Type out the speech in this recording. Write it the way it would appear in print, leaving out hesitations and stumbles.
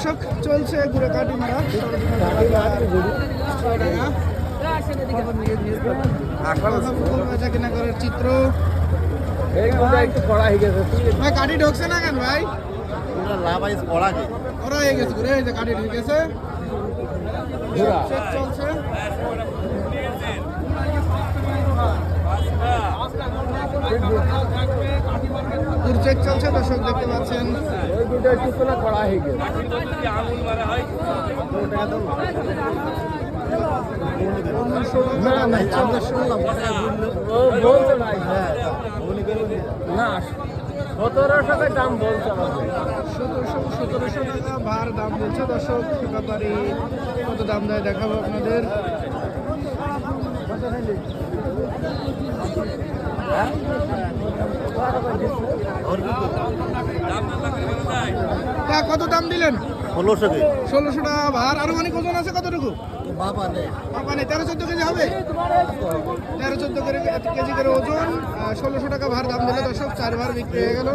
দর্শক চলছে ঘুরে কাটি মারা বেচা কিনা করার চিত্র। ভাই কাটি ঢুকছে না কেন ভাই? ওরা হয়ে গেছে ঘুরে এই যে কাটি ঢুকেছে চলছে। চেক চলছে দর্শক দেখতে পাচ্ছেন। সতেরোশো দাম বলছে 1700 টাকা ভার দাম বলছে দর্শক। ব্যাপারী কত দাম দেয় দেখাবো আপনাদের। কত দাম দিলেন? 1600 টাকা ভার। আরো অনেক ওজন আছে কতটুকু? বাবা নেই 13-14 কেজি হবে। 13-14 কেজি করে ওজন। 1600 টাকা ভার দাম দিলে দর্শক 4 ভার বিক্রি হয়ে গেল।